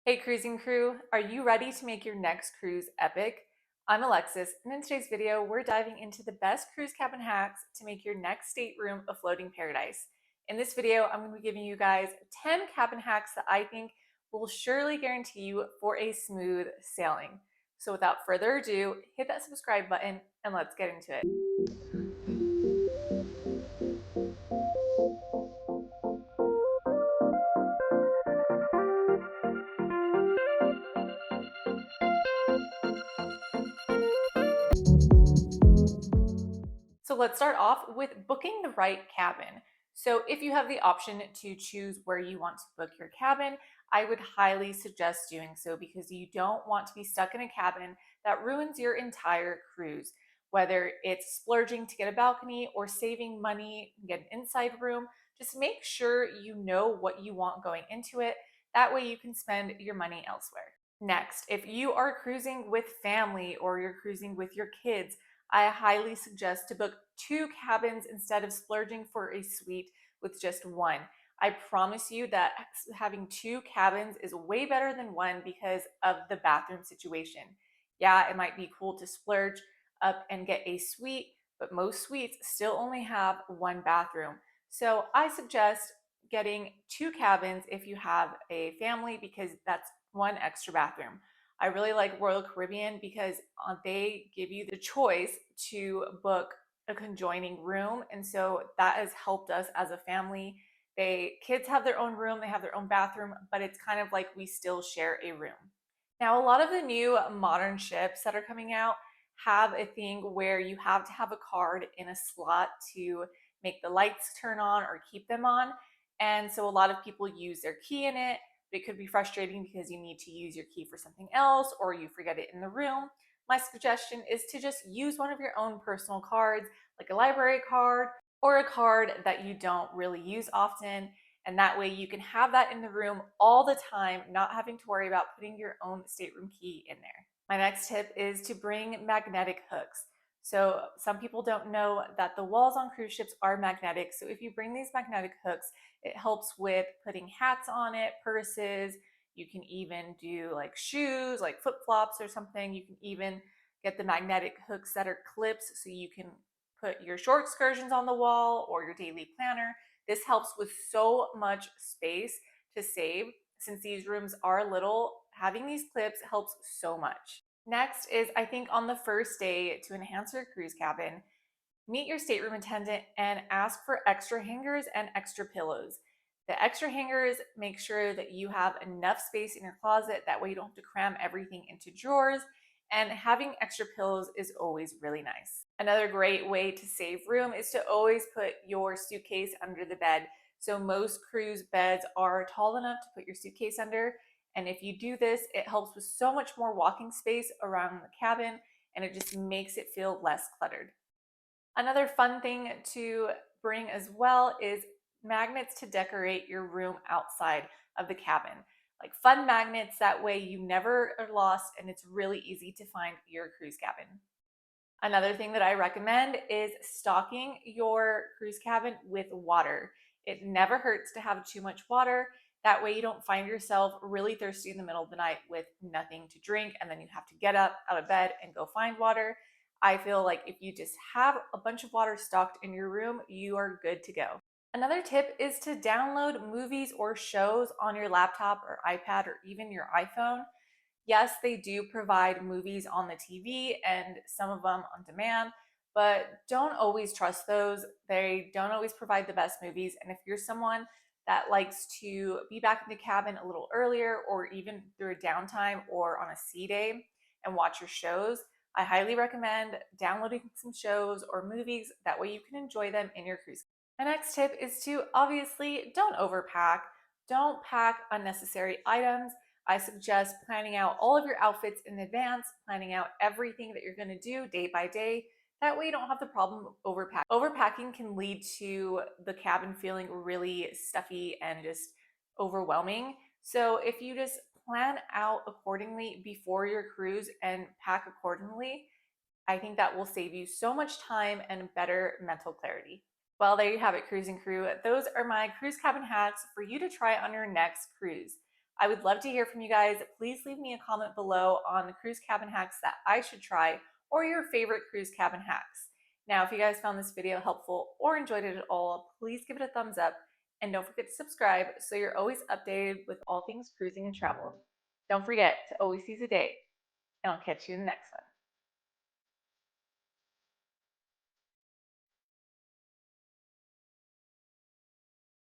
Hey cruising crew, are you ready to make your next cruise epic? I'm Alexis, and in today's video, we're diving into the best cruise cabin hacks to make your next stateroom a floating paradise. In this video, I'm going to be giving you guys 10 cabin hacks that I think will surely guarantee you for a smooth sailing. So without further ado, hit that subscribe button and let's get into it. So let's start off with booking the right cabin. So if you have the option to choose where you want to book your cabin, I would highly suggest doing so because you don't want to be stuck in a cabin that ruins your entire cruise. Whether it's splurging to get a balcony or saving money, get an inside room, just make sure you know what you want going into it. That way you can spend your money elsewhere. Next, if you are cruising with family or you're cruising with your kids, I highly suggest to book two cabins instead of splurging for a suite with just one. I promise you that having two cabins is way better than one because of the bathroom situation. Yeah, it might be cool to splurge up and get a suite, but most suites still only have one bathroom. So I suggest getting two cabins if you have a family because that's one extra bathroom. I really like Royal Caribbean because they give you the choice to book a conjoining room. And so that has helped us as a family. Kids have their own room, they have their own bathroom, but it's kind of like we still share a room. Now, a lot of the new modern ships that are coming out have a thing where you have to have a card in a slot to make the lights turn on or keep them on. And so a lot of people use their key in it, but it could be frustrating because you need to use your key for something else or you forget it in the room. My suggestion is to just use one of your own personal cards, like a library card or a card that you don't really use often. And that way you can have that in the room all the time, not having to worry about putting your own stateroom key in there. My next tip is to bring magnetic hooks. So some people don't know that the walls on cruise ships are magnetic. So if you bring these magnetic hooks, it helps with putting hats on it, purses. You can even do like shoes, like flip flops or something. You can even get the magnetic hooks that are clips so you can put your short excursions on the wall or your daily planner. This helps with so much space to save. Since these rooms are little, having these clips helps so much. Next is, I think, on the first day to enhance your cruise cabin, meet your stateroom attendant and ask for extra hangers and extra pillows. The extra hangers make sure that you have enough space in your closet. That way you don't have to cram everything into drawers. And having extra pillows is always really nice. Another great way to save room is to always put your suitcase under the bed. So most cruise beds are tall enough to put your suitcase under. And if you do this, it helps with so much more walking space around the cabin and it just makes it feel less cluttered. Another fun thing to bring as well is magnets to decorate your room outside of the cabin. Like fun magnets, that way you never are lost and it's really easy to find your cruise cabin. Another thing that I recommend is stocking your cruise cabin with water. It never hurts to have too much water. That way you don't find yourself really thirsty in the middle of the night with nothing to drink and then you have to get up out of bed and go find water. I feel like if you just have a bunch of water stocked in your room, you are good to go. Another tip is to download movies or shows on your laptop or iPad or even your iPhone. Yes, they do provide movies on the TV and some of them on demand, but don't always trust those. They don't always provide the best movies. And if you're someone that likes to be back in the cabin a little earlier or even through a downtime or on a sea day and watch your shows, I highly recommend downloading some shows or movies. That way you can enjoy them in your cruise. My next tip is to obviously don't overpack. Don't pack unnecessary items. I suggest planning out all of your outfits in advance, planning out everything that you're going to do day by day. That way you don't have the problem of overpacking. Overpacking can lead to the cabin feeling really stuffy and just overwhelming. So if you just plan out accordingly before your cruise and pack accordingly, I think that will save you so much time and better mental clarity. Well, there you have it, cruising crew. Those are my cruise cabin hacks for you to try on your next cruise. I would love to hear from you guys. Please leave me a comment below on the cruise cabin hacks that I should try or your favorite cruise cabin hacks. Now, if you guys found this video helpful or enjoyed it at all, please give it a thumbs up and don't forget to subscribe so you're always updated with all things cruising and travel. Don't forget to always seize the day, and I'll catch you in the next one.